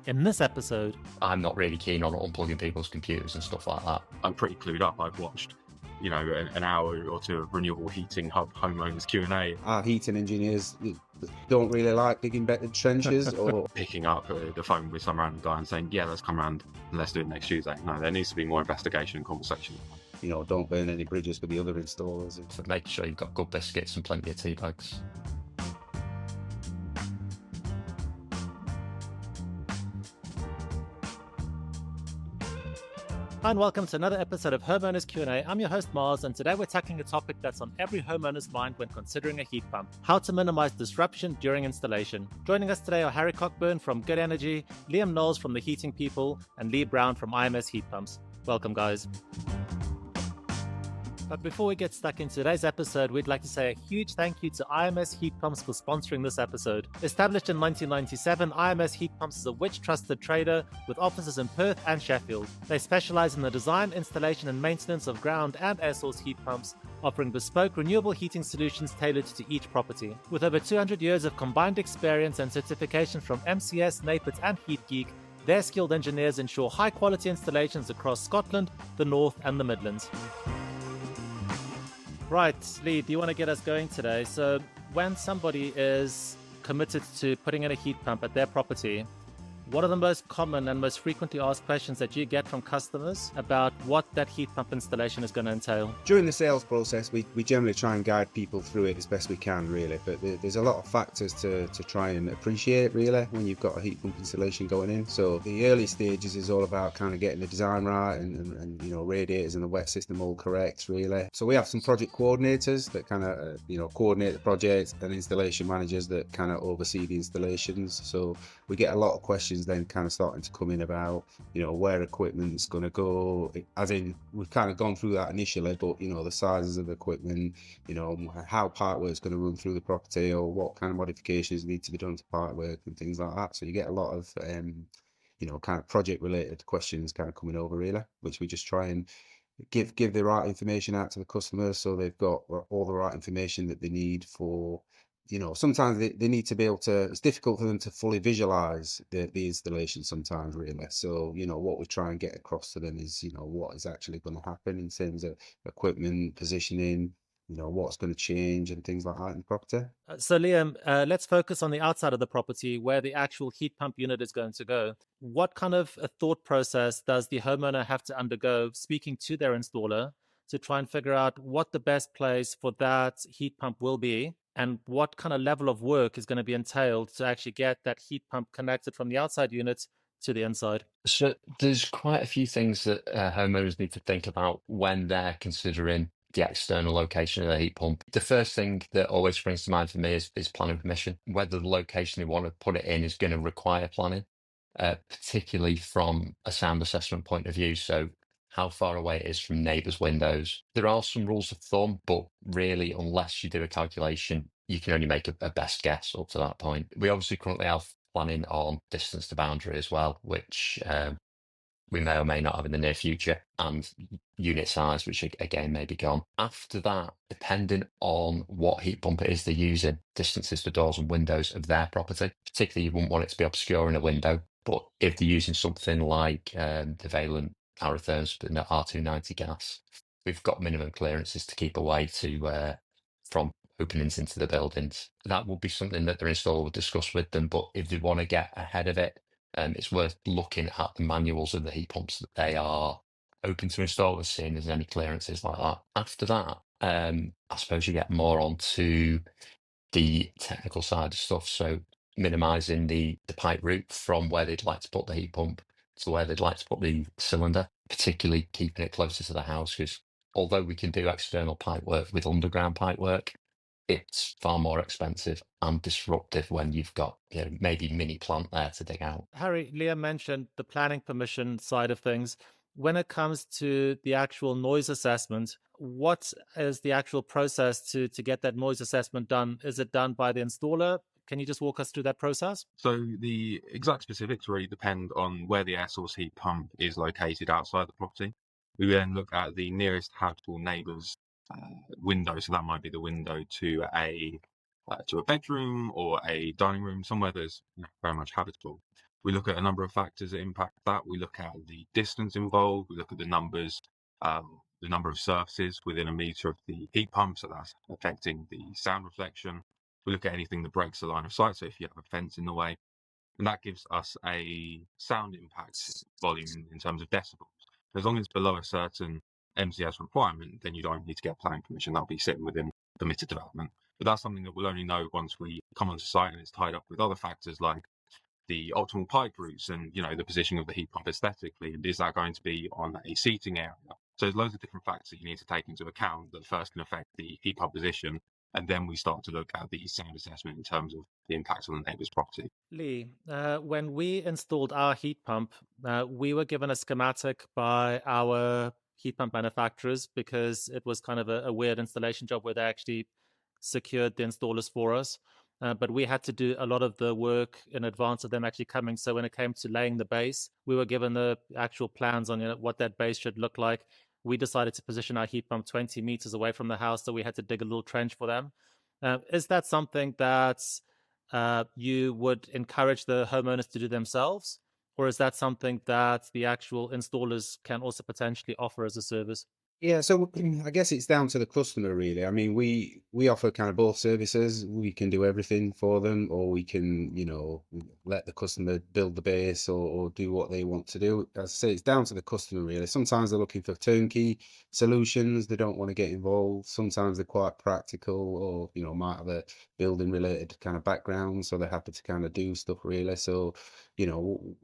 In this episode, I'm not really keen on unplugging people's computers and stuff like that. I'm pretty clued up. I've watched, an hour or two of Renewable Heating Hub Homeowners Q&A. Our heating engineers don't really like digging better trenches or Picking up the phone with some random guy and saying, yeah, let's come around and let's do it next Tuesday. No, there needs to be more investigation and conversation. don't burn any bridges with the other installers. For making sure you've got good biscuits and plenty of tea bags. Hi and welcome to another episode of Homeowners Q&A. I'm your host Mars, and today we're tackling a topic that's on every homeowner's mind when considering a heat pump: how to minimize disruption during installation. Joining us today are Harry Cockburn from Good Energy, Liam Knowles from The Heating People, and Lee Brown from IMS Heat Pumps. Welcome, guys. But before we get stuck into today's episode, we'd like to say a huge thank you to IMS Heat Pumps for sponsoring this episode. Established in 1997, IMS Heat Pumps is a which-trusted trader with offices in Perth and Sheffield. They specialize in the design, installation and maintenance of ground and air source heat pumps, offering bespoke renewable heating solutions tailored to each property. With over 200 years of combined experience and certification from MCS, NAPIT and HeatGeek, their skilled engineers ensure high-quality installations across Scotland, the North and the Midlands. Right, Lee, do you want to get us going today? So when somebody is committed to putting in a heat pump at their property, what are the most common and most frequently asked questions that you get from customers about what that heat pump installation is going to entail? During the sales process, we generally try and guide people through it as best we can, really. But there's a lot of factors to try and appreciate, really, when you've got a heat pump installation going in. So the early stages is all about kind of getting the design right and radiators and the wet system all correct, really. So we have some project coordinators that kind of, coordinate the project, and installation managers that kind of oversee the installations. So we get a lot of questions then kind of starting to come in about, where equipment's going to go, as in we've kind of gone through that initially, but, the sizes of equipment, how part work's going to run through the property, or what kind of modifications need to be done to part work and things like that. So you get a lot of, kind of project related questions kind of coming over, really, which we just try and give the right information out to the customers so they've got all the right information that they need for, sometimes they need to be able to, it's difficult for them to fully visualize the installation sometimes, really. So, what we try and get across to them is, what is actually going to happen in terms of equipment, positioning, what's going to change and things like that in the property. So Liam, let's focus on the outside of the property where the actual heat pump unit is going to go. What kind of a thought process does the homeowner have to undergo speaking to their installer to try and figure out what the best place for that heat pump will be, and what kind of level of work is going to be entailed to actually get that heat pump connected from the outside unit to the inside? So there's quite a few things that homeowners need to think about when they're considering the external location of the heat pump. The first thing that always springs to mind for me is planning permission. Whether the location they want to put it in is going to require planning, particularly from a sound assessment point of view. So how far away it is from neighbours' windows. There are some rules of thumb, but really, unless you do a calculation, you can only make a best guess up to that point. We obviously currently have planning on distance to boundary as well, which we may or may not have in the near future, and unit size, which again may be gone. After that, depending on what heat pump it is they're using, distances to doors and windows of their property. Particularly, you wouldn't want it to be obscuring a window, but if they're using something like the Valent Aerotherms, but not R290 gas, we've got minimum clearances to keep away from openings into the buildings. That would be something that their installer would discuss with them, but if they want to get ahead of it, it's worth looking at the manuals of the heat pumps that they are open to installers, seeing if there's any clearances like that. After that, I suppose you get more onto the technical side of stuff, so minimising the pipe route from where they'd like to put the heat pump to where they'd like to put the cylinder, particularly keeping it closer to the house, because although we can do external pipe work with underground pipe work, it's far more expensive and disruptive when you've got maybe mini plant there to dig out. Harry, Liam mentioned the planning permission side of things. When it comes to the actual noise assessment, what is the actual process to get that noise assessment done? Is it done by the installer? Can you just walk us through that process? So the exact specifics really depend on where the air source heat pump is located outside the property. We then look at the nearest habitable neighbour's window. So that might be the window to a bedroom or a dining room, somewhere that's very much habitable. We look at a number of factors that impact that. We look at the distance involved. We look at the numbers, the number of surfaces within a meter of the heat pump, so that's affecting the sound reflection. We look at anything that breaks the line of sight, so if you have a fence in the way, and that gives us a sound impact volume in terms of decibels. As long as it's below a certain MCS requirement, then you don't need to get planning permission. That'll be sitting within permitted development. But that's something that we'll only know once we come onto site and it's tied up with other factors like the optimal pipe routes and, you know, the positioning of the heat pump aesthetically, and is that going to be on a seating area? So there's loads of different factors that you need to take into account that first can affect the heat pump position, and then we start to look at the sound assessment in terms of the impact on the neighbour's property. Lee, when we installed our heat pump, we were given a schematic by our heat pump manufacturers because it was kind of a weird installation job where they actually secured the installers for us. But we had to do a lot of the work in advance of them actually coming. So when it came to laying the base, we were given the actual plans on what that base should look like. We decided to position our heat pump 20 meters away from the house, so we had to dig a little trench for them. Is that something that's you would encourage the homeowners to do themselves, or is that something that the actual installers can also potentially offer as a service? Yeah, so I guess it's down to the customer really. I mean, we offer kind of both services. We can do everything for them, or we can, you know, let the customer build the base or do what they want to do. As I say, it's down to the customer really. Sometimes they're looking for turnkey solutions. They don't want to get involved. Sometimes they're quite practical, or, you know, might have a building related kind of background, so they're happy to kind of do stuff really. So, you know,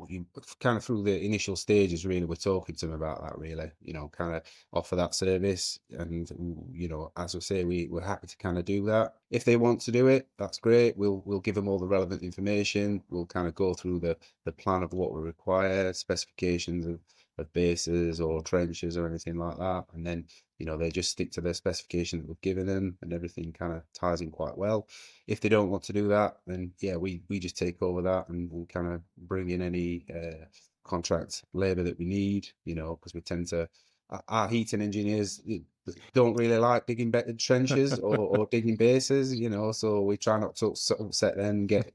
kind of through the initial stages really, we're talking to them about that really, you know, kind of offer that service. And, you know, as we say, we're happy to kind of do that. If they want to do it, that's great. We'll give them all the relevant information. We'll kind of go through the plan of what we require, specifications of bases or trenches or anything like that, and then, you know, they just stick to the specification that we've given them, and everything kind of ties in quite well. If they don't want to do that, then yeah, we just take over that, and we'll kind of bring in any contract labor that we need, you know, because we tend to, our heating engineers don't really like digging better trenches or digging bases, you know, so we try not to upset them, get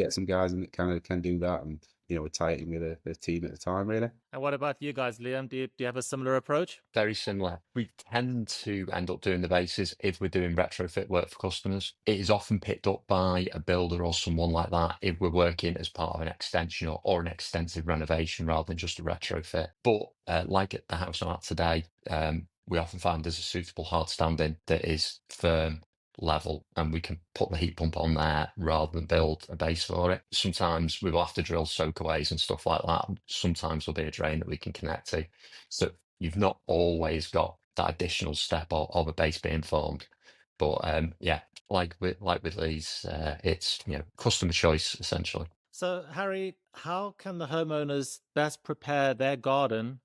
some guys in that kind of can do that, and, you know, we tie it in with the team at the time really. And what about you guys, Liam? Do you have a similar approach? Very similar. We tend to end up doing the bases if we're doing retrofit work for customers. It is often picked up by a builder or someone like that if we're working as part of an extension or an extensive renovation rather than just a retrofit. But like at the house I'm at today, we often find there's a suitable hard standing that is firm, level, and we can put the heat pump on there rather than build a base for it. Sometimes we will have to drill soakaways and stuff like that. Sometimes there'll be a drain that we can connect to. So you've not always got that additional step of a base being formed. But yeah, like with these, it's, you know, customer choice essentially. So, Harry, how can the homeowners best prepare their garden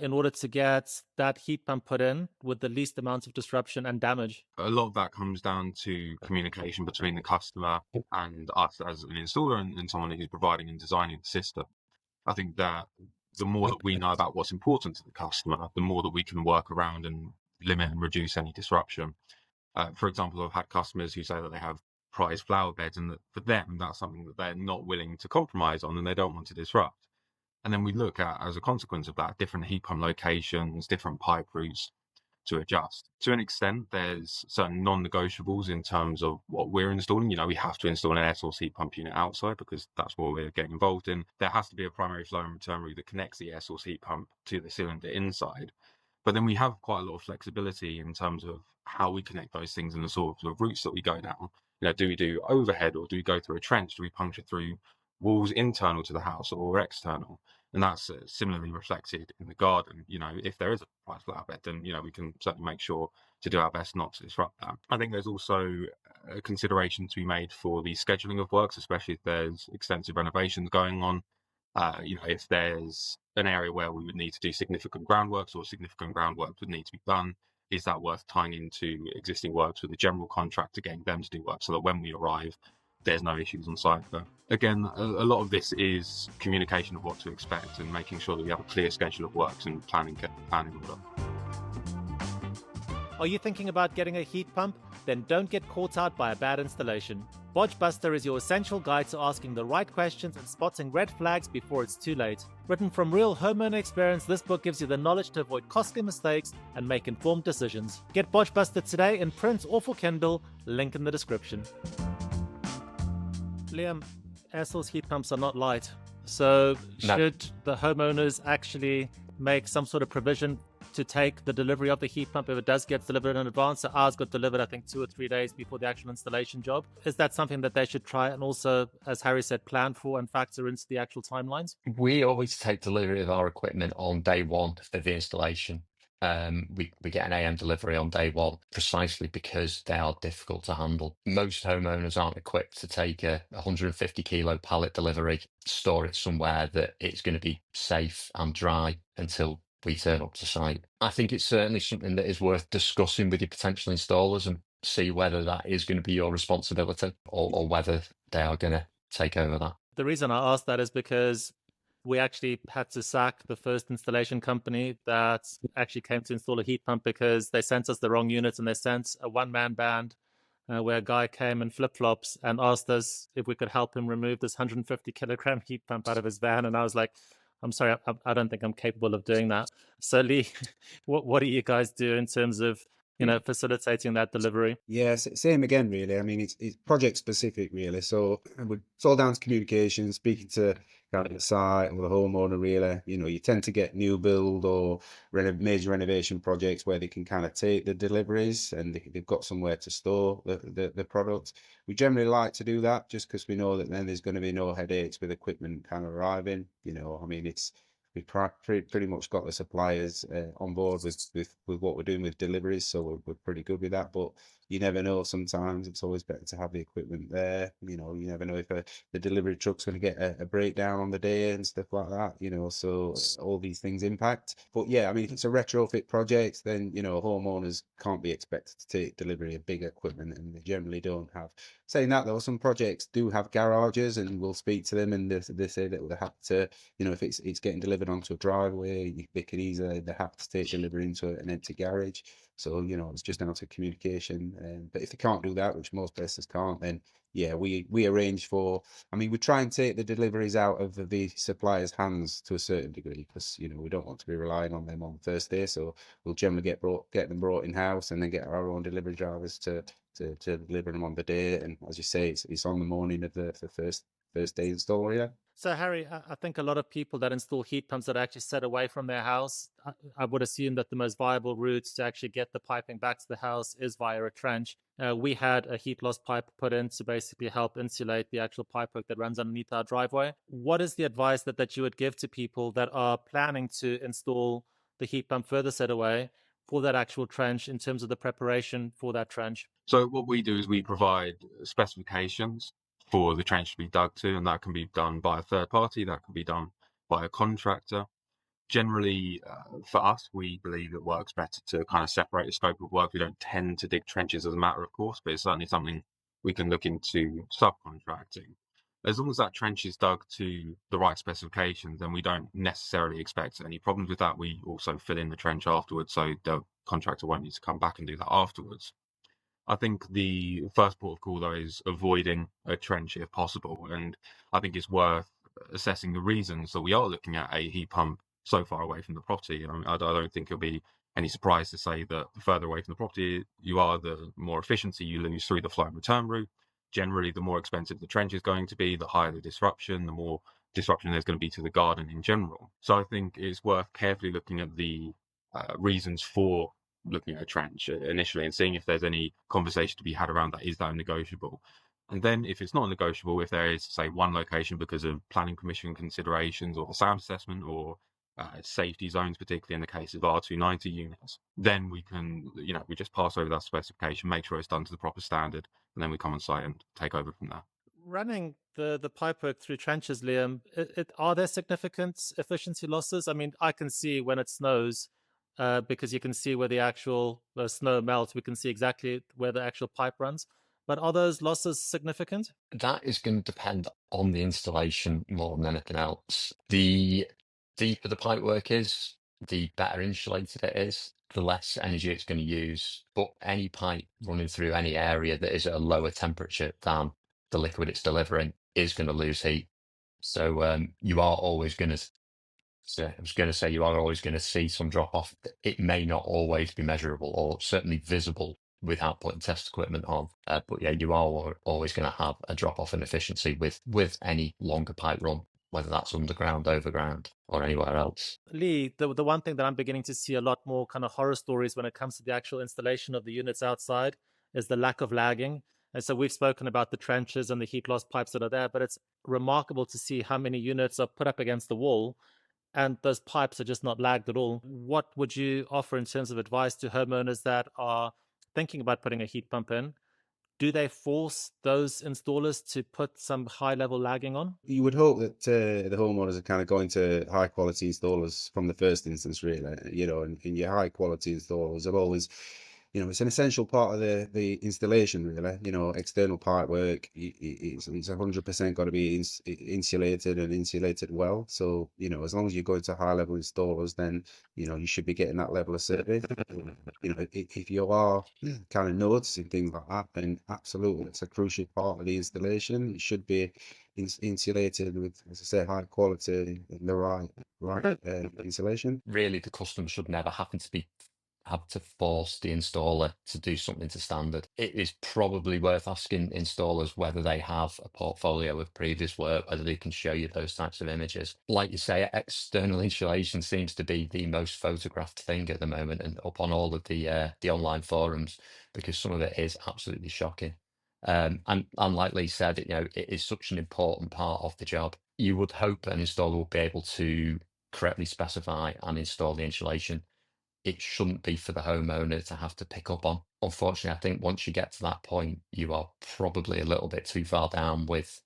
in order to get that heat pump put in with the least amount of disruption and damage? A lot of that comes down to communication between the customer and us as an installer and someone who's providing and designing the system. I think that the more that we know about what's important to the customer, the more that we can work around and limit and reduce any disruption. For example, I've had customers who say that they have prized flower beds, and that for them, that's something that they're not willing to compromise on and they don't want to disrupt. And then we look at, as a consequence of that, different heat pump locations, different pipe routes to adjust. To an extent, there's certain non-negotiables in terms of what we're installing. You know, we have to install an air source heat pump unit outside because that's what we're getting involved in. There has to be a primary flow and return route that connects the air source heat pump to the cylinder inside. But then we have quite a lot of flexibility in terms of how we connect those things and the sort of routes that we go down. You know, do we do overhead, or do we go through a trench? Do we puncture through walls internal to the house or external? And that's similarly reflected in the garden. You know, if there is a price flower bed, then, you know, we can certainly make sure to do our best not to disrupt that. I think there's also a consideration to be made for the scheduling of works, especially if there's extensive renovations going on. You know, if there's an area where we would need to do significant groundworks or significant groundwork would need to be done, is that worth tying into existing works with a general contractor, getting them to do work so that when we arrive, there's no issues on site. But again, a lot of this is communication of what to expect and making sure that we have a clear schedule of works and planning order. Are you thinking about getting a heat pump? Then don't get caught out by a bad installation. Bodge Buster is your essential guide to asking the right questions and spotting red flags before it's too late. Written from real homeowner experience, this book gives you the knowledge to avoid costly mistakes and make informed decisions. Get Bodge Buster today in print or for Kindle, link in the description. Liam, air source heat pumps are not light, so No. should the homeowners actually make some sort of provision to take the delivery of the heat pump if it does get delivered in advance? So ours got delivered, I think, 2 or 3 days before the actual installation job. Is that something that they should try and also, as Harry said, plan for and factor into the actual timelines? We always take delivery of our equipment on day one of the installation. We get an AM delivery on day one precisely because they are difficult to handle. Most homeowners aren't equipped to take a 150 kilo pallet delivery, store it somewhere that it's going to be safe and dry until we turn up to site. I think it's certainly something that is worth discussing with your potential installers and see whether that is going to be your responsibility or whether they are going to take over that. The reason I asked that is because we actually had to sack the first installation company that actually came to install a heat pump because they sent us the wrong unit and they sent a one-man band where a guy came in flip-flops and asked us if we could help him remove this 150 kilogram heat pump out of his van. And I was like, I'm sorry, I don't think I'm capable of doing that. So Lee, what do you guys do in terms of, facilitating that delivery? Yeah, same again, really. I mean, it's project specific, really. So it's all down to communication, speaking to kind of the site or the homeowner, really. You tend to get new build or major renovation projects where they can kind of take the deliveries and they've got somewhere to store the products. We generally like to do that just because we know that then there's going to be no headaches with equipment kind of arriving. I mean, we've pretty much got the suppliers on board with what we're doing with deliveries, so we're pretty good with that. But you never know. Sometimes it's always better to have the equipment there. You never know if the delivery truck's going to get a breakdown on the day and stuff like that. So all these things impact. But yeah, I mean, if it's a retrofit project, then homeowners can't be expected to take delivery of big equipment, and they generally don't have. Saying that though, some projects do have garages, and we'll speak to them, and they say that they have to, if it's getting delivered onto a driveway, they have to take delivery into an empty garage. So it's just down to communication. But if they can't do that, which most places can't, then yeah, we arrange for. I mean, we try and take the deliveries out of the supplier's hands to a certain degree because we don't want to be relying on them on the first day. So we'll generally get them brought in house and then get our own delivery drivers to deliver them on the day. And as you say, it's on the morning of the first day install. Yeah. So Harry, I think a lot of people that install heat pumps that are actually set away from their house, I would assume that the most viable route to actually get the piping back to the house is via a trench. We had a heat loss pipe put in to basically help insulate the actual pipework that runs underneath our driveway. What is the advice that you would give to people that are planning to install the heat pump further set away for that actual trench in terms of the preparation for that trench? So what we do is we provide specifications for the trench to be dug to, and that can be done by a third party, that can be done by a contractor. Generally, for us, we believe it works better to kind of separate the scope of work. We don't tend to dig trenches as a matter of course, but it's certainly something we can look into subcontracting. As long as that trench is dug to the right specifications, then we don't necessarily expect any problems with that. We also fill in the trench afterwards, so the contractor won't need to come back and do that afterwards. I think the first port of call, though, is avoiding a trench if possible. And I think it's worth assessing the reasons that we are looking at a heat pump so far away from the property. I don't think it'll be any surprise to say that the further away from the property you are, the more efficiency you lose through the flow and return route. Generally, the more expensive the trench is going to be, the higher the disruption, the more disruption there's going to be to the garden in general. So I think it's worth carefully looking at the reasons for looking at a trench initially and seeing if there's any conversation to be had around that. Is that negotiable? And then if it's not negotiable, if there is, say, one location because of planning permission considerations or the sound assessment or safety zones, particularly in the case of R290 units, then we can, we just pass over that specification, make sure it's done to the proper standard, and then we come on site and take over from there. Running the pipework through trenches, Liam, are there significant efficiency losses? I mean, I can see when it snows, because you can see where the actual snow melts. We can see exactly where the actual pipe runs. But are those losses significant? That is going to depend on the installation more than anything else. The deeper the pipework is, the better insulated it is, the less energy it's going to use. But any pipe running through any area that is at a lower temperature than the liquid it's delivering is going to lose heat. So you are always going to. So I was going to say you are always going to see some drop off. It may not always be measurable or certainly visible without putting test equipment on. But yeah, you are always going to have a drop off in efficiency with any longer pipe run, whether that's underground, overground, or anywhere else. Lee, the one thing that I'm beginning to see a lot more kind of horror stories when it comes to the actual installation of the units outside is the lack of lagging. And so we've spoken about the trenches and the heat loss pipes that are there, but it's remarkable to see how many units are put up against the wall and those pipes are just not lagged at all. What would you offer in terms of advice to homeowners that are thinking about putting a heat pump in? Do they force those installers to put some high level lagging on? You would hope that the homeowners are kind of going to high quality installers from the first instance, really. And your high quality installers are always, it's an essential part of the installation, really. External pipe work, it's 100% got to be insulated and insulated well. So, as long as you're going to high level installers, then, you should be getting that level of service. If you are kind of noticing things like that, then absolutely, it's a crucial part of the installation. It should be insulated with, as I say, high quality and the right insulation. Really, the customer should never have to force the installer to do something to standard. It is probably worth asking installers whether they have a portfolio of previous work, whether they can show you those types of images. Like you say, external insulation seems to be the most photographed thing at the moment and up on all of the online forums, because some of it is absolutely shocking. And like Lee said, it is such an important part of the job. You would hope an installer will be able to correctly specify and install the insulation. It shouldn't be for the homeowner to have to pick up on. Unfortunately, I think once you get to that point, you are probably a little bit too far down with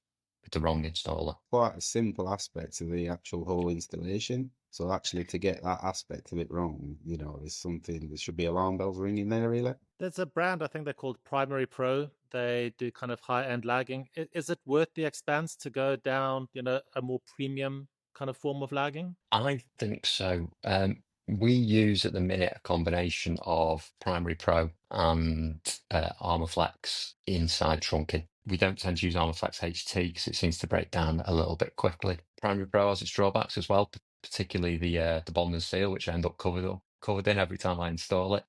the wrong installer. Quite a simple aspect of the actual whole installation. So actually to get that aspect of it wrong, there should be alarm bells ringing there, really. There's a brand, I think they're called Primary Pro. They do kind of high-end lagging. Is it worth the expense to go down, a more premium kind of form of lagging? I think so. We use at the minute a combination of Primary Pro and Armorflex inside trunking. We don't tend to use Armorflex HT because it seems to break down a little bit quickly. Primary Pro has its drawbacks as well, particularly the bond and seal, which I end up covered in every time I install it.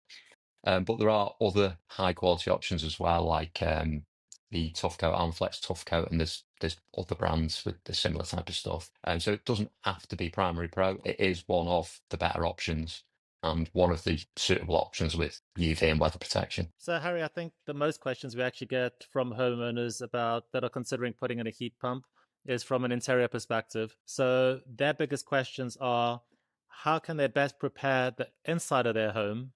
But there are other high quality options as well, like the Tough Coat, Armflex Tough Coat, and there's other brands with the similar type of stuff. So it doesn't have to be Primary Pro. It is one of the better options and one of the suitable options with UV and weather protection. So, Harry, I think the most questions we actually get from homeowners that are considering putting in a heat pump is from an interior perspective. So their biggest questions are, how can they best prepare the inside of their home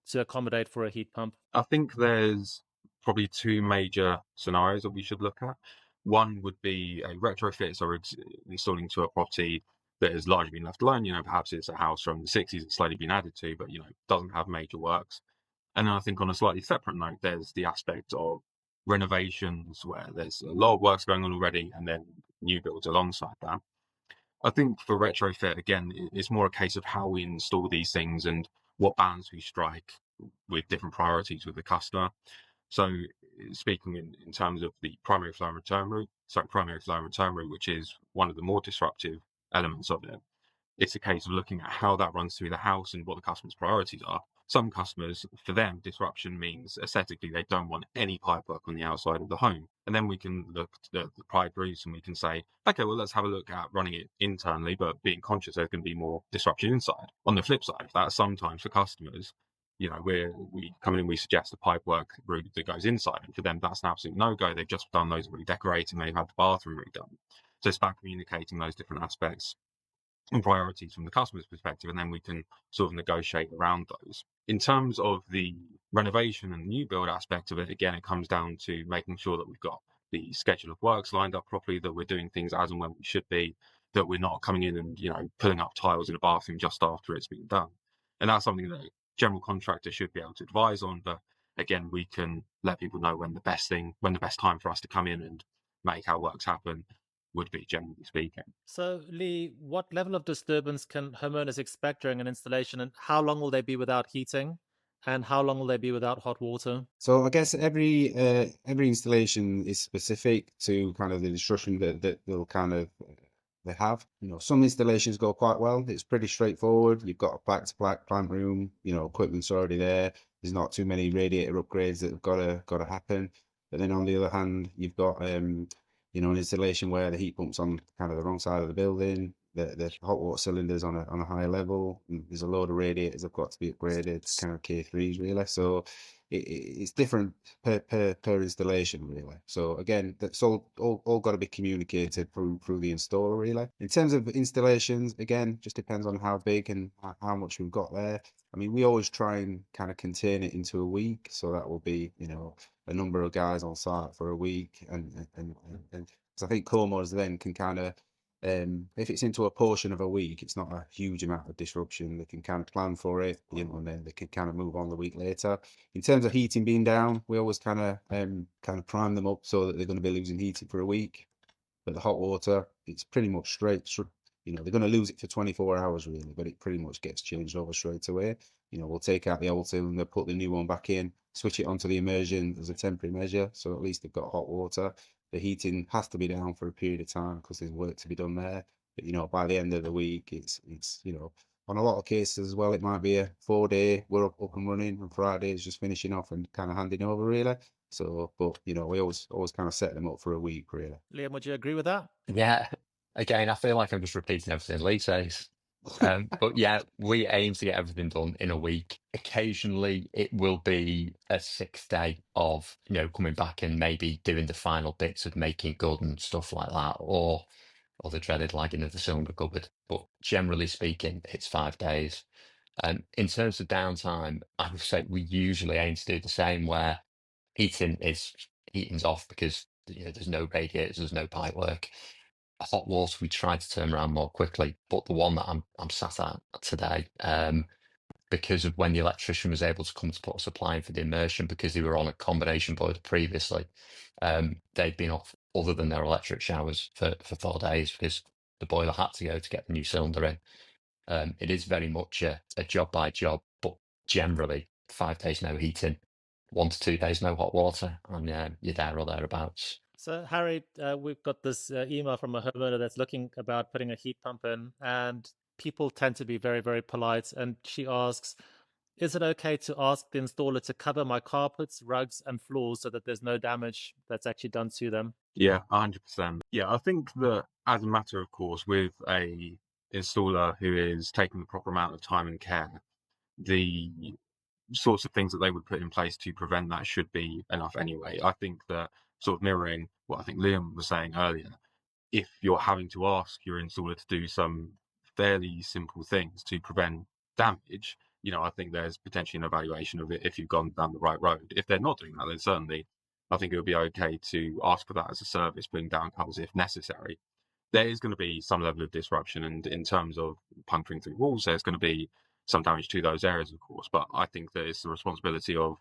to accommodate for a heat pump? I think there's probably two major scenarios that we should look at. One would be a retrofit, so we're installing to a property that has largely been left alone. Perhaps it's a house from the 60s that's slightly been added to, but doesn't have major works. And then I think on a slightly separate note, there's the aspect of renovations where there's a lot of works going on already, and then new builds alongside that. I think for retrofit, again, it's more a case of how we install these things and what balance we strike with different priorities with the customer. So speaking in terms of the primary flow and return route, which is one of the more disruptive elements of it, it's a case of looking at how that runs through the house and what the customer's priorities are. Some customers, for them, disruption means aesthetically they don't want any pipework on the outside of the home. And then we can look at the pipe routes and we can say, okay, well, let's have a look at running it internally, but being conscious there's going to be more disruption inside. On the flip side of that, sometimes for customers, we come in and we suggest a pipework route that goes inside. And for them, that's an absolute no-go. They've just done those redecorating, they've had the bathroom redone. So it's about communicating those different aspects and priorities from the customer's perspective, and then we can sort of negotiate around those. In terms of the renovation and new build aspect of it, again, it comes down to making sure that we've got the schedule of works lined up properly, that we're doing things as and when we should be, that we're not coming in and pulling up tiles in a bathroom just after it's been done. And that's something that a general contractor should be able to advise on. But again, we can let people know when the best time for us to come in and make our works happen would be, generally speaking. So, Lee, what level of disturbance can homeowners expect during an installation, and how long will they be without heating? And how long will they be without hot water? So I guess every installation is specific to kind of the instruction that they'll kind of they have. Some installations go quite well. It's pretty straightforward. You've got a plaque-to-plaque plant room. Equipment's already there. There's not too many radiator upgrades that have got to happen. But then on the other hand, you've got an installation where the heat pump's on kind of the wrong side of the building. The hot water cylinders on a higher level. And there's a load of radiators that have got to be upgraded to kind of K3s really. So it's different per installation really. So again, that's all got to be communicated through the installer really. In terms of installations, again, just depends on how big and how much we've got there. I mean, we always try and kind of contain it into a week, so that will be a number of guys on site for a week, and I think Comos then can kind of if it's into a portion of a week, it's not a huge amount of disruption. They can kind of plan for it, and then they can kind of move on the week later. In terms of heating being down, we always kind of prime them up so that they're going to be losing heating for a week. But the hot water, it's pretty much straight. They're going to lose it for 24 hours really, but it pretty much gets changed over straight away. We'll take out the old cylinder, put the new one back in, switch it onto the immersion as a temporary measure, so at least they've got hot water. The heating has to be down for a period of time because there's work to be done there. But by the end of the week, it's on a lot of cases as well, it might be a 4-day, we're up and running, and Friday is just finishing off and kind of handing over really. So, but we always kind of set them up for a week really. Liam, would you agree with that? Yeah. Again, I feel like I'm just repeating everything Lee says. But yeah, we aim to get everything done in a week. Occasionally, it will be a 6th day of coming back and maybe doing the final bits of making good and stuff like that, or the dreaded lagging of the cylinder cupboard. But generally speaking, it's 5 days. In terms of downtime, I would say we usually aim to do the same, where heating's off because there's no radiators, there's no pipe work. Hot water we try to turn around more quickly, but the one that I'm sat at today, because of when the electrician was able to come to put a supply in for the immersion, because they were on a combination boiler previously, they'd been off other than their electric showers for 4 days because the boiler had to go to get the new cylinder in. It is very much a job by job, but generally 5 days no heating, 1 to 2 days no hot water, and you're there or thereabouts. So, Harry, we've got this email from a homeowner that's looking about putting a heat pump in, and people tend to be very, very polite. And she asks, is it okay to ask the installer to cover my carpets, rugs, and floors so that there's no damage that's actually done to them? Yeah, 100%. Yeah, I think that as a matter of course, with a installer who is taking the proper amount of time and care, the sorts of things that they would put in place to prevent that should be enough anyway. I think that sort of mirroring what I think Liam was saying earlier, if you're having to ask your installer to do some fairly simple things to prevent damage, I think there's potentially an evaluation of it if you've gone down the right road. If they're not doing that, then certainly I think it would be okay to ask for that as a service, putting down covers if necessary. There is going to be some level of disruption, and in terms of puncturing through walls, there's going to be some damage to those areas, of course. But I think that it's the responsibility of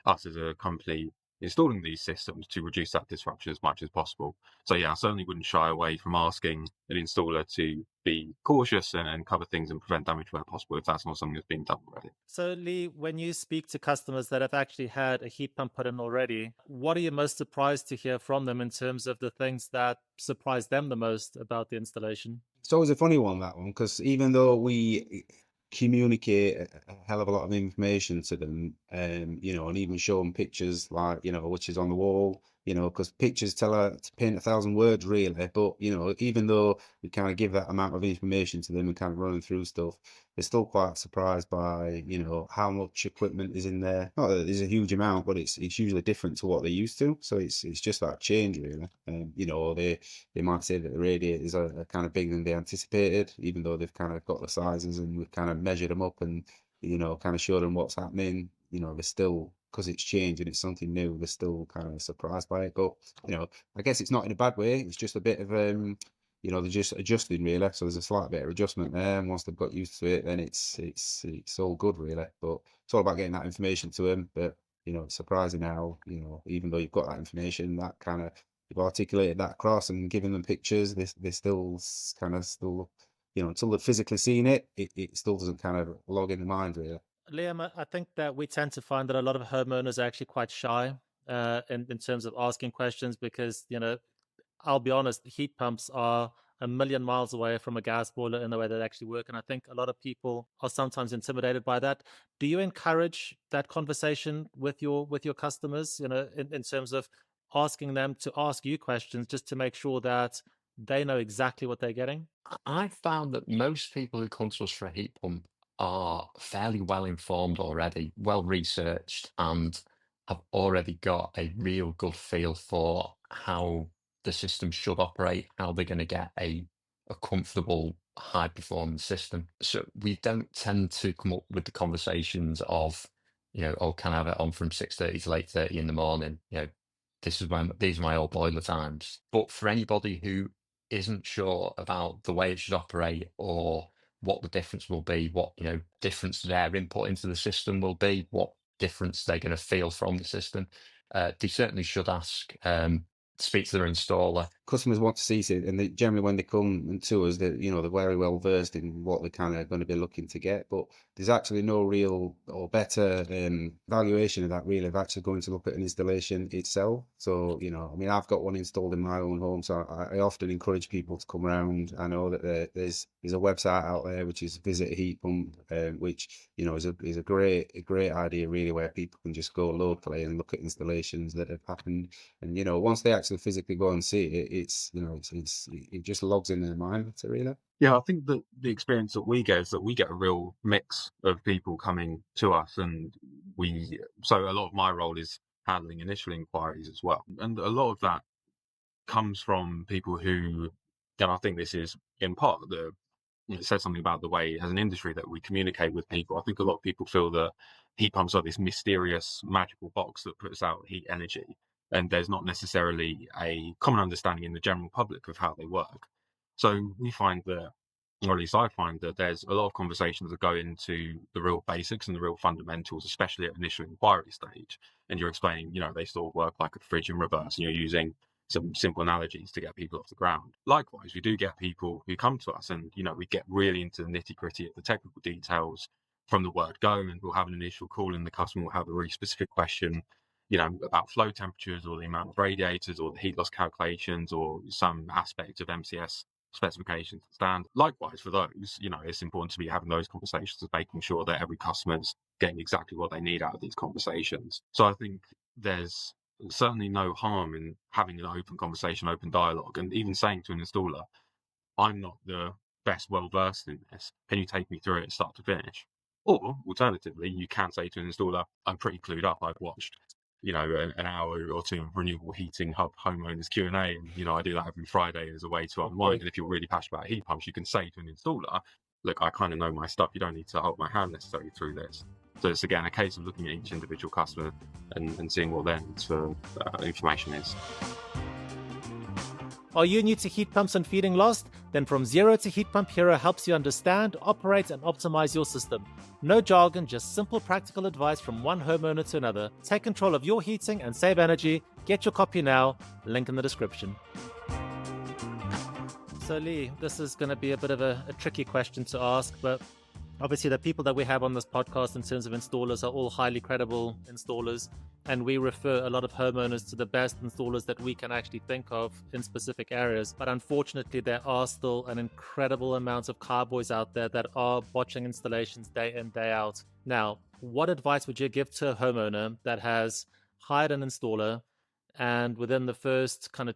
us as a company installing these systems to reduce that disruption as much as possible. So yeah, I certainly wouldn't shy away from asking an installer to be cautious and cover things and prevent damage where possible if that's not something that's been done already. So, Lee, when you speak to customers that have actually had a heat pump put in already, what are you most surprised to hear from them in terms of the things that surprised them the most about the installation? It's always a funny one, that one, because even though we communicate a hell of a lot of information to them, and even show them pictures like which is on the wall, because pictures to paint 1,000 words really. But even though we kind of give that amount of information to them and kind of running through stuff, they're still quite surprised by how much equipment is in there. Not that there's a huge amount, but it's usually different to what they're used to. So it's just that change really. They might say that the radiators are kind of bigger than they anticipated, even though they've kind of got the sizes and we've kind of measured them up and kind of showed them what's happening. They're still, because it's changed and it's something new, they're still kind of surprised by it. But I guess it's not in a bad way. It's just a bit of they're just adjusting really. So there's a slight bit of adjustment there, and once they've got used to it, then it's all good really. But it's all about getting that information to them. But it's surprising how even though you've got that information, that kind of you've articulated that across and given them pictures, they still kind of until they've physically seen it, it still doesn't kind of log in the mind really. Liam, I think that we tend to find that a lot of homeowners are actually quite shy in terms of asking questions because, I'll be honest, heat pumps are a million miles away from a gas boiler in the way they actually work. And I think a lot of people are sometimes intimidated by that. Do you encourage that conversation with your customers, in terms of asking them to ask you questions just to make sure that they know exactly what they're getting? I found that most people who come to us for a heat pump are fairly well informed already, well researched, and have already got a real good feel for how the system should operate, how they're going to get a comfortable, high performance system. So we don't tend to come up with the conversations of, oh, can I have it on from 6:30 to 8:30 in the morning? These are my old boiler times. But for anybody who isn't sure about the way it should operate or what the difference will be, what difference their input into the system will be, what difference they're going to feel from the system, they certainly should ask. Speak to their installer. Customers want to see it, and they generally, when they come and to us, they're very well versed in what they're kind of going to be looking to get. But there's actually no real or better valuation of that, really, of actually going to look at an installation itself. So, I mean, I've got one installed in my own home, so I often encourage people to come around. I know that there's a website out there which is Visit a Heat Pump, which is a great idea, really, where people can just go locally and look at installations that have happened. And once they actually physically go and see it, it just logs in their mind, really. Yeah, I think that the experience that we get is that we get a real mix of people coming to us, and so a lot of my role is handling initial inquiries as well. And a lot of that comes from people who, and I think this is in part it says something about the way as an industry that we communicate with people. I think a lot of people feel that heat pumps are this mysterious magical box that puts out heat energy, and there's not necessarily a common understanding in the general public of how they work. So we find that, or at least I find that there's a lot of conversations that go into the real basics and the real fundamentals, especially at initial inquiry stage. And you're explaining, they sort of work like a fridge in reverse, and you're using some simple analogies to get people off the ground. Likewise, we do get people who come to us and, we get really into the nitty gritty of the technical details from the word go, and we'll have an initial call and the customer will have a really specific question, about flow temperatures or the amount of radiators or the heat loss calculations or some aspect of MCS specifications stand. Likewise, for those, it's important to be having those conversations and making sure that every customer's getting exactly what they need out of these conversations. So I think there's certainly no harm in having an open conversation, open dialogue, and even saying to an installer, I'm not the best well versed in this. Can you take me through it start to finish? Or alternatively, you can say to an installer, I'm pretty clued up. I've watched, an hour or two of Renewable Heating Hub Homeowners Q&A, and I do that every Friday as a way to unwind. And if you're really passionate about heat pumps, you can say to an installer, look, I kind of know my stuff. You don't need to hold my hand necessarily through this. So it's again a case of looking at each individual customer and seeing what their needs for information is. Are you new to heat pumps and feeling lost? Then From Zero to Heat Pump Hero helps you understand, operate, and optimize your system. No jargon, just simple practical advice from one homeowner to another. Take control of your heating and save energy. Get your copy now. Link in the description. So Lee, this is going to be a bit of a tricky question to ask, but obviously the people that we have on this podcast in terms of installers are all highly credible installers, and we refer a lot of homeowners to the best installers that we can actually think of in specific areas. But unfortunately, there are still an incredible amount of cowboys out there that are botching installations day in, day out. Now, what advice would you give to a homeowner that has hired an installer and within the first kind of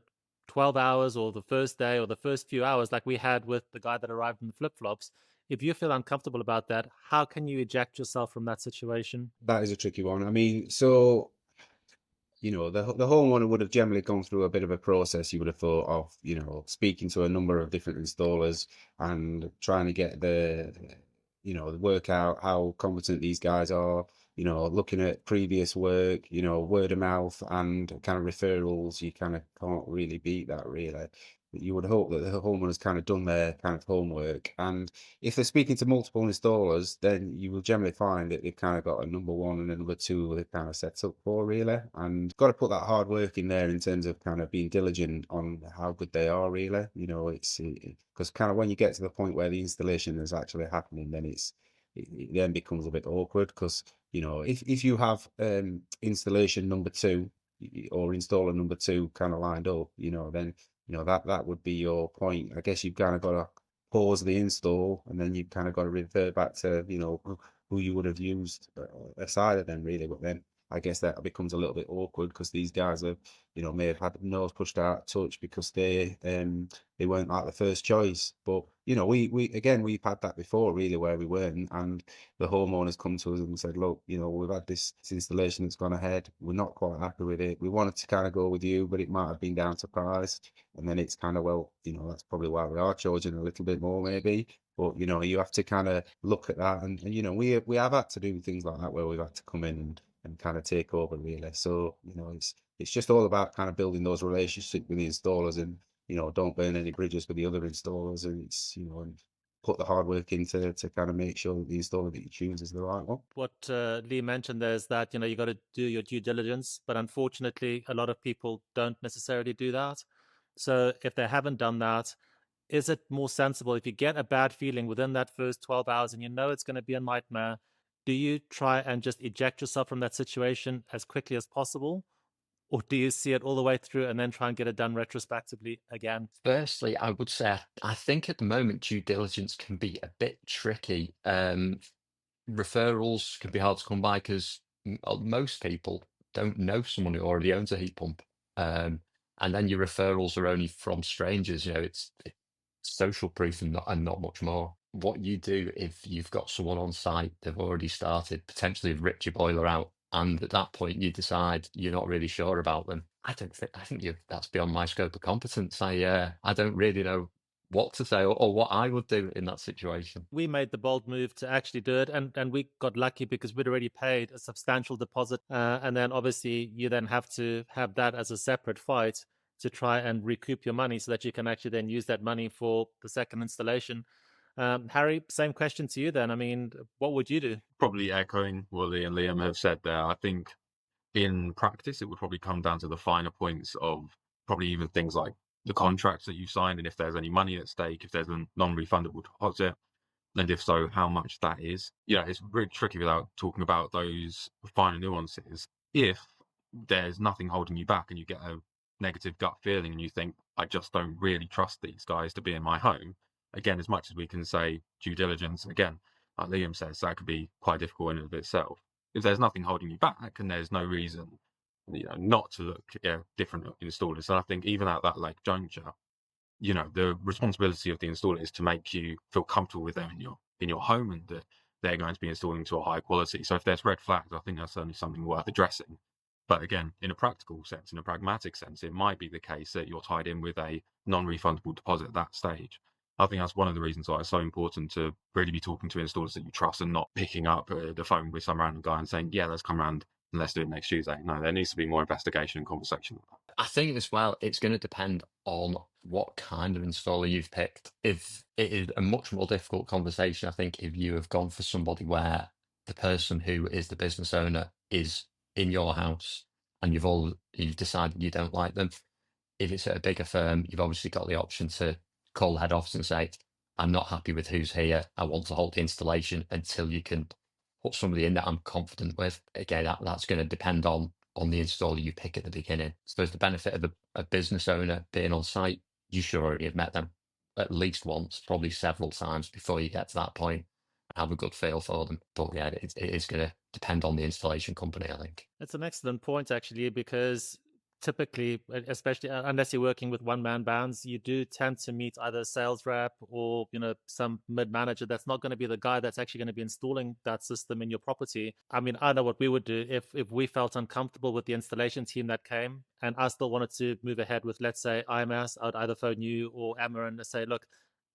12 hours or the first day or the first few hours, like we had with the guy that arrived in the flip-flops, if you feel uncomfortable about that, how can you eject yourself from that situation? That is a tricky one. I mean, so, the homeowner would have generally gone through a bit of a process. You would have thought of, speaking to a number of different installers and trying to get work out how competent these guys are, looking at previous work, word of mouth and kind of referrals. You kind of can't really beat that, really. But you would hope that the homeowner's kind of done their kind of homework. And if they're speaking to multiple installers, then you will generally find that they've kind of got a number one and a number two they've kind of set up for, really. And got to put that hard work in there in terms of kind of being diligent on how good they are, really. It's because kind of when you get to the point where the installation is actually happening, then it's it then becomes a bit awkward because, you know, if you have installation number 2 or installer number 2 kind of lined up, you know, then, you know, that would be your point. I guess you've kind of got to pause the install, and then you've kind of got to revert back to, you know, who you would have used aside of them, really. But then I guess that becomes a little bit awkward because these guys have, you know, may have had nose pushed out of touch because they weren't like the first choice. But, you know, we've had that before, really, where we weren't, and the homeowners come to us and said, look, you know, we've had this installation that's gone ahead, we're not quite happy with it, we wanted to kind of go with you, but it might have been down to price. And then it's kind of, well, you know, that's probably why we are charging a little bit more, maybe. But, you know, you have to kind of look at that, and you know, we have had to do things like that where we've had to come in and kind of take over, really. So, you know, it's just all about kind of building those relationships with the installers, and, you know, don't burn any bridges with the other installers, and it's, you know, and put the hard work into to kind of make sure that the installer that you choose is the right one. What Lee mentioned there is that, you know, you got to do your due diligence, but unfortunately, a lot of people don't necessarily do that. So if they haven't done that, is it more sensible if you get a bad feeling within that first 12 hours and you know it's going to be a nightmare, do you try and just eject yourself from that situation as quickly as possible? Or do you see it all the way through and then try and get it done retrospectively again? Firstly, I would say I think at the moment due diligence can be a bit tricky. Referrals can be hard to come by because most people don't know someone who already owns a heat pump. And then your referrals are only from strangers. You know, it's social proof and not much more. What you do if you've got someone on site, they've already started, potentially have ripped your boiler out, and at that point you decide you're not really sure about them. I think that's beyond my scope of competence. I don't really know what to say or what I would do in that situation. We made the bold move to actually do it, and we got lucky because we'd already paid a substantial deposit, and then obviously you then have to have that as a separate fight to try and recoup your money so that you can actually then use that money for the second installation. Harry, same question to you then. I mean, what would you do? Probably echoing what Lee and Liam have said there. I think in practice, it would probably come down to the finer points of probably even things like the contracts that you signed, and if there's any money at stake, if there's a non-refundable deposit, and if so, how much that is. You know, it's really tricky without talking about those finer nuances. If there's nothing holding you back and you get a negative gut feeling and you think, I just don't really trust these guys to be in my home, again, as much as we can say due diligence, again, like Liam says, that could be quite difficult in and of itself. If there's nothing holding you back and there's no reason, you know, not to look at different installers, and I think even at that like juncture, you know, the responsibility of the installer is to make you feel comfortable with them in your home, and that they're going to be installing to a high quality. So if there's red flags, I think that's certainly something worth addressing. But again, in a practical sense, in a pragmatic sense, it might be the case that you're tied in with a non-refundable deposit at that stage. I think that's one of the reasons why it's so important to really be talking to installers that you trust and not picking up the phone with some random guy and saying, yeah, let's come around and let's do it next Tuesday. No, there needs to be more investigation and conversation. I think as well, it's going to depend on what kind of installer you've picked. If it is a much more difficult conversation, I think if you have gone for somebody where the person who is the business owner is in your house and you've decided you don't like them. If it's at a bigger firm, you've obviously got the option to call the head office and say, I'm not happy with who's here. I want to hold the installation until you can put somebody in that I'm confident with. Again, that's going to depend on the installer you pick at the beginning. So there's the benefit of a business owner being on site. You should already have met them at least once, probably several times before you get to that point. Have a good feel for them. But yeah, it is going to depend on the installation company, I think. It's an excellent point, actually, because typically, especially unless you're working with one-man bands, you do tend to meet either a sales rep or, you know, some mid-manager that's not going to be the guy that's actually going to be installing that system in your property. I mean, I know what we would do if we felt uncomfortable with the installation team that came and I still wanted to move ahead with, let's say, IMS. I'd either phone you or Amarin and say, look,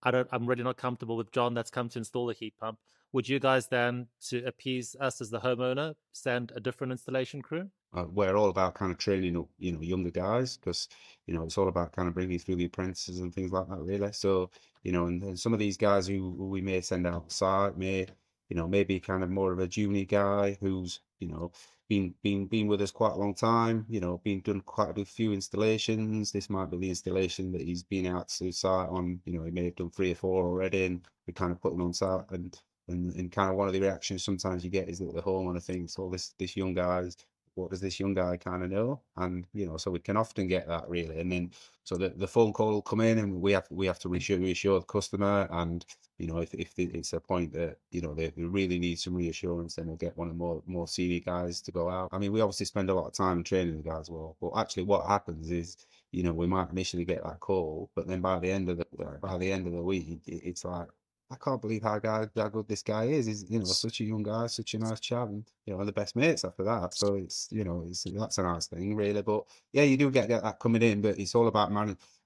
I'm really not comfortable with John that's come to install the heat pump. Would you guys then, to appease us as the homeowner, send a different installation crew? We're all about kind of training up, you know, younger guys, because, you know, it's all about kind of bringing through the apprentices and things like that, really. So, you know, and some of these guys who we may send outside may, you know, maybe kind of more of a junior guy who's, you know, been with us quite a long time, you know, done quite a few installations. This might be the installation that he's been out to site on, you know, he may have done 3 or 4 already, and we kind of put them on site, and And kind of one of the reactions sometimes you get is that the homeowner thinks, oh, this young guy's, what does this young guy kind of know? And so we can often get that really. And then so the phone call will come in, and we have to reassure the customer. And if it's a point that they really need some reassurance, then we'll get one of the more senior guys to go out. I mean, we obviously spend a lot of time training the guys as well, but actually what happens is we might initially get that call, but then by the end of the week, it's like, I can't believe how good this guy is. He's such a young guy, such a nice chap, and the best mates after that. So it's that's a nice thing, really. But yeah, you do get that coming in, but it's all about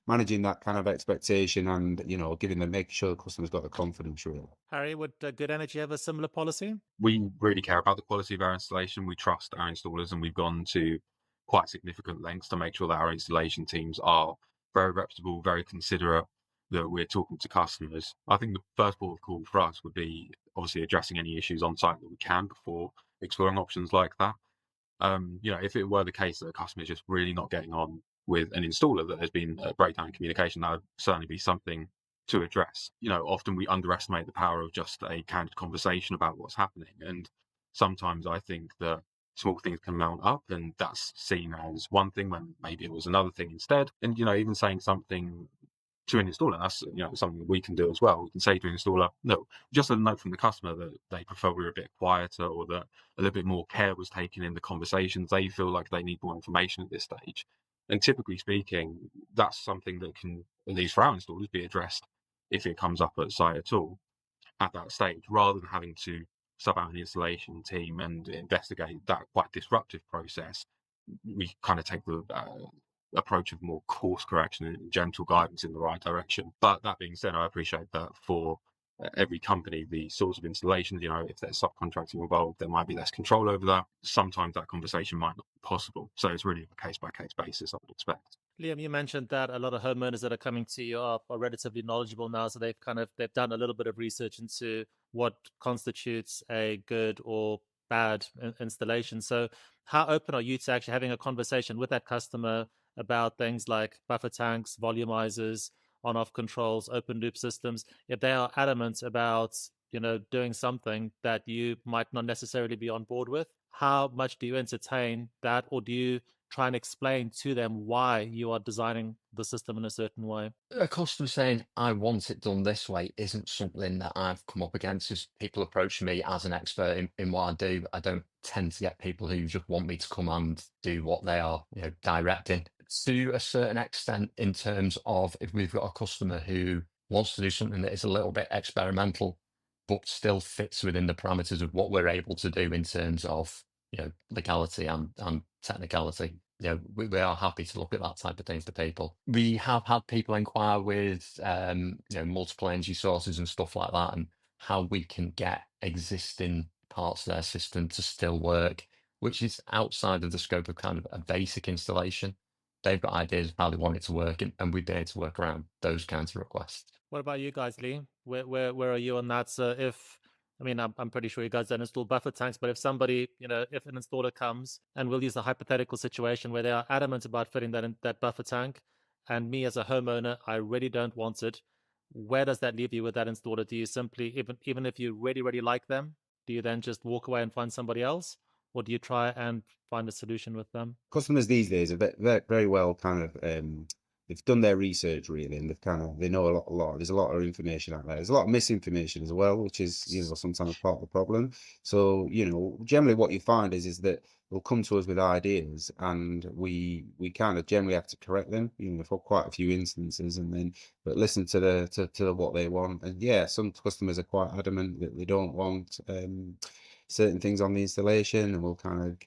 managing that kind of expectation, and making sure the customer's got the confidence, really. Harry, would Good Energy have a similar policy? We really care about the quality of our installation. We trust our installers, and we've gone to quite significant lengths to make sure that our installation teams are very reputable, very considerate, that we're talking to customers. I think the first port of call for us would be obviously addressing any issues on site that we can before exploring options like that. If it were the case that a customer is just really not getting on with an installer, that there's been a breakdown in communication, that would certainly be something to address. Often we underestimate the power of just a candid conversation about what's happening. And sometimes I think that small things can mount up, and that's seen as one thing when maybe it was another thing instead. And, even saying something to an installer, that's something we can do as well. We can say to an installer, no, just a note from the customer that they prefer we were a bit quieter, or that a little bit more care was taken in the conversations. They feel like they need more information at this stage. And typically speaking, that's something that can, at least for our installers, be addressed if it comes up at site at all at that stage, rather than having to sub out an installation team and investigate that quite disruptive process. We kind of take the approach of more course correction and gentle guidance in the right direction. But that being said, I appreciate that for every company, the source of installations, if there's subcontracting involved, there might be less control over that. Sometimes that conversation might not be possible. So it's really a case-by-case basis, I would expect. Liam, you mentioned that a lot of homeowners that are coming to you are relatively knowledgeable now, so they've done a little bit of research into what constitutes a good or bad installation. So how open are you to actually having a conversation with that customer about things like buffer tanks, volumizers, on-off controls, open loop systems, if they are adamant about doing something that you might not necessarily be on board with? How much do you entertain that, or do you try and explain to them why you are designing the system in a certain way? A customer saying, I want it done this way, isn't something that I've come up against as people approach me as an expert in what I do. I don't tend to get people who just want me to come and do what they are, directing. To a certain extent, in terms of if we've got a customer who wants to do something that is a little bit experimental, but still fits within the parameters of what we're able to do in terms of legality and technicality. We are happy to look at that type of thing for people. We have had people inquire with multiple energy sources and stuff like that, and how we can get existing parts of their system to still work, which is outside of the scope of kind of a basic installation. They've got ideas of how they want it to work, and we'd be able to work around those kinds of requests. What about you guys, Lee? Where are you on that? So I'm pretty sure you guys don't install buffer tanks, but if somebody, if an installer comes, and we'll use a hypothetical situation where they are adamant about fitting that buffer tank, and me as a homeowner, I really don't want it, where does that leave you with that installer? Do you simply, even if you really, really like them, do you then just walk away and find somebody else? Or do you try and find a solution with them? Customers these days are very well kind of they've done their research really, and they know a lot. There's a lot of information out there. There's a lot of misinformation as well, which is sometimes part of the problem. So generally what you find is that they'll come to us with ideas, and we kind of generally have to correct them. For quite a few instances, and then but listen to what they want. And yeah, some customers are quite adamant that they don't want certain things on the installation, and we'll kind of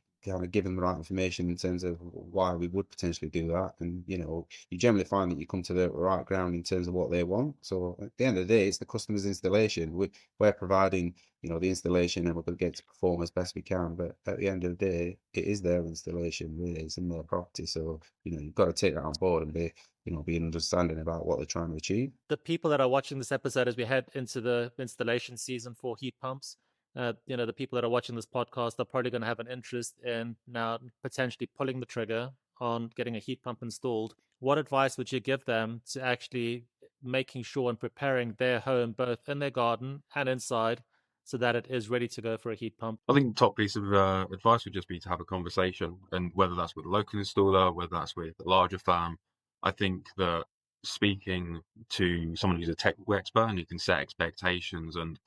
give them the right information in terms of why we would potentially do that. And you generally find that you come to the right ground in terms of what they want. So at the end of the day, it's the customer's installation. We're providing the installation, and we're going to get to perform as best we can, but at the end of the day, it is their installation, really. It's in their property. So you've got to take that on board and be understanding about what they're trying to achieve. The people that are watching this episode as we head into the installation season for heat pumps, the people that are watching this podcast are probably going to have an interest in now potentially pulling the trigger on getting a heat pump installed. What advice would you give them to actually making sure and preparing their home, both in their garden and inside, so that it is ready to go for a heat pump? I think the top piece of advice would just be to have a conversation, and whether that's with a local installer, whether that's with a larger firm. I think that speaking to someone who's a technical expert and who can set expectations and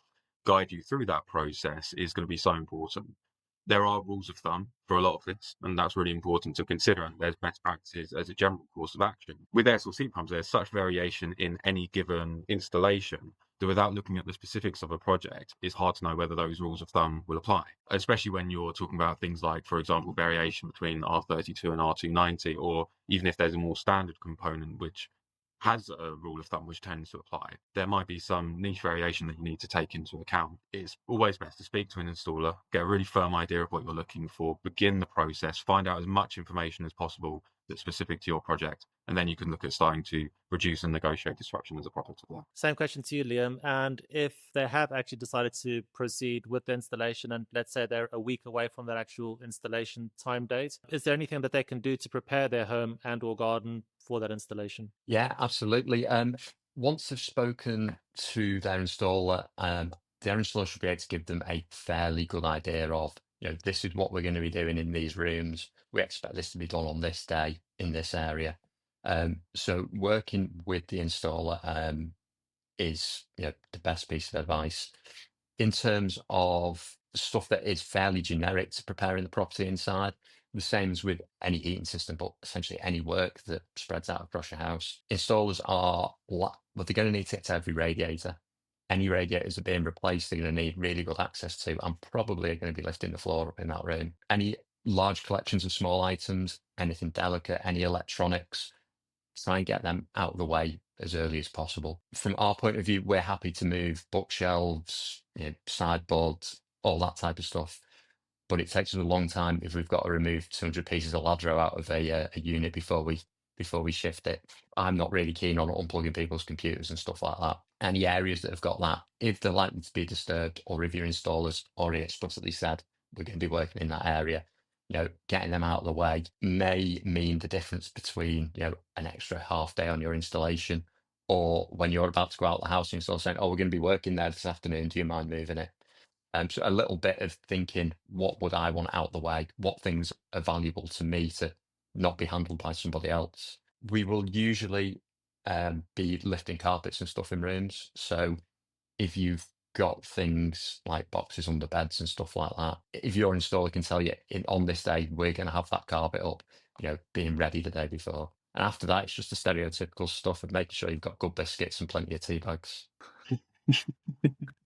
guide you through that process is going to be so important. There are rules of thumb for a lot of this, and that's really important to consider. And there's best practices as a general course of action. With air source heat pumps, there's such variation in any given installation that without looking at the specifics of a project, it's hard to know whether those rules of thumb will apply, especially when you're talking about things like, for example, variation between R32 and R290, or even if there's a more standard component which has a rule of thumb which tends to apply, there might be some niche variation that you need to take into account. It's always best to speak to an installer, get a really firm idea of what you're looking for, begin the process, find out as much information as possible that's specific to your project, and then you can look at starting to reduce and negotiate disruption as a product of that. Same question to you, Liam. And if they have actually decided to proceed with the installation, and let's say they're a week away from that actual installation time date, is there anything that they can do to prepare their home and or garden for that installation? Yeah, absolutely. Once they've spoken to their installer, their installer should be able to give them a fairly good idea of, this is what we're going to be doing in these rooms. We expect this to be done on this day in this area. So working with the installer is, the best piece of advice. In terms of stuff that is fairly generic to preparing the property inside, the same as with any heating system, but essentially any work that spreads out across your house. Installers they're going to need to get to every radiator. Any radiators are being replaced, they're going to need really good access to, and probably are going to be lifting the floor up in that room. Any large collections of small items, anything delicate, any electronics, try and get them out of the way as early as possible. From our point of view, we're happy to move bookshelves, sideboards, all that type of stuff. But it takes us a long time if we've got to remove 200 pieces of ladro out of a unit before we shift it. I'm not really keen on unplugging people's computers and stuff like that. Any areas that have got that, if they're likely to be disturbed, or if your installer's already explicitly said we're going to be working in that area, getting them out of the way may mean the difference between, an extra half day on your installation, or when you're about to go out the house, the installer saying, "Oh, we're going to be working there this afternoon. Do you mind moving it?" So a little bit of thinking, what would I want out the way? What things are valuable to me to not be handled by somebody else? We will usually be lifting carpets and stuff in rooms. So if you've got things like boxes under beds and stuff like that, if your installer can tell you on this day, we're going to have that carpet up, being ready the day before. And after that, it's just the stereotypical stuff of making sure you've got good biscuits and plenty of tea bags.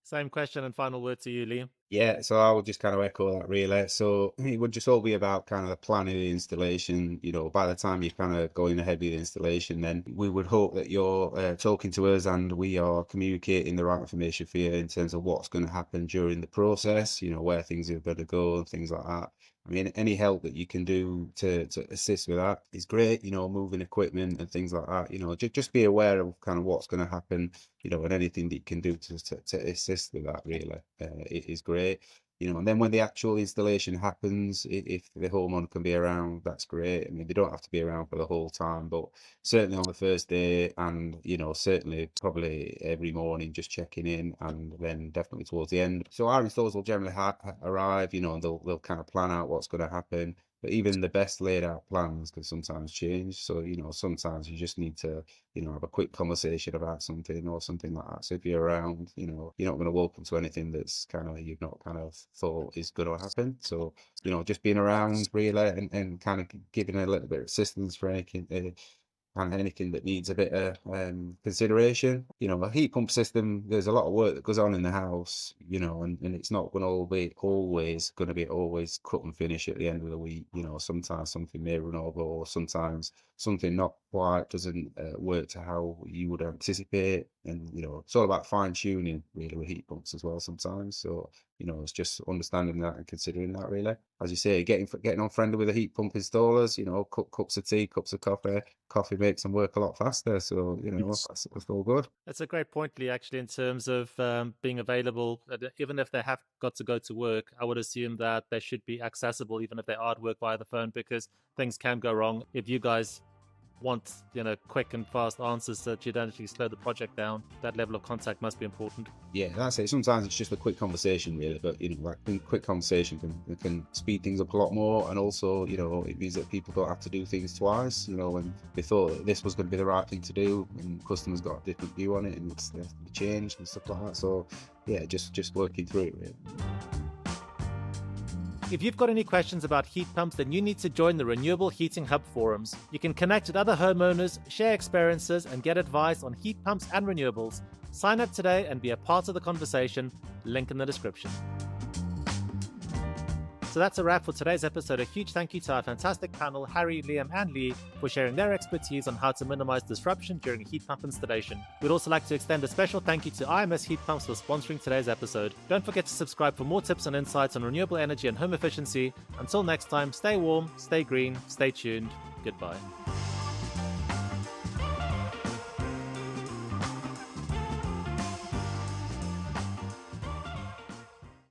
Same question and final word to you, Liam. Yeah, so I would just kind of echo that really. So it would just all be about kind of the planning of the installation. By the time you're kind of going ahead with the installation, then we would hope that you're talking to us and we are communicating the right information for you in terms of what's going to happen during the process, where things are going to go and things like that. I mean, any help that you can do to assist with that is great, moving equipment and things like that, just be aware of kind of what's going to happen, and anything that you can do to assist with that really it is great. And then when the actual installation happens, if the homeowner can be around, that's great. I mean, they don't have to be around for the whole time, but certainly on the first day, and certainly probably every morning, just checking in, and then definitely towards the end. So our installers will generally arrive, and they'll kind of plan out what's going to happen. But even the best laid out plans can sometimes change. So, sometimes you just need to, have a quick conversation about something or something like that. So if you're around, you're not going to walk into anything that's kind of, you've not kind of thought is going to happen. So, just being around really and kind of giving a little bit of assistance for anything, and anything that needs a bit of consideration. A heat pump system, there's a lot of work that goes on in the house, and it's not going to be always cut and finish at the end of the week. Sometimes something may run over, or sometimes something not quite doesn't work to how you would anticipate. And it's all about fine tuning really with heat pumps as well sometimes. So it's just understanding that and considering that really. As you say, getting on friendly with the heat pump installers, cups of tea, cups of coffee makes them work a lot faster. So, that's all good. That's a great point, Lee, actually, in terms of being available. Even if they have got to go to work, I would assume that they should be accessible, even if they are at work via the phone, because things can go wrong. If you guys want, quick and fast answers so that you don't actually slow the project down. That level of contact must be important. Yeah, that's it. Sometimes it's just a quick conversation, really, but quick conversation can speed things up a lot more, and also, it means that people don't have to do things twice. When they thought that this was going to be the right thing to do, and customers got a different view on it, and it's they have to be changed and stuff like that. So, yeah, just working through it, really. If you've got any questions about heat pumps, then you need to join the Renewable Heating Hub forums. You can connect with other homeowners, share experiences, and get advice on heat pumps and renewables. Sign up today and be a part of the conversation. Link in the description. So that's a wrap for today's episode. A huge thank you to our fantastic panel, Harry, Liam, and Lee, for sharing their expertise on how to minimize disruption during a heat pump installation. We'd also like to extend a special thank you to IMS Heat Pumps for sponsoring today's episode. Don't forget to subscribe for more tips and insights on renewable energy and home efficiency. Until next time, stay warm, stay green, stay tuned. Goodbye.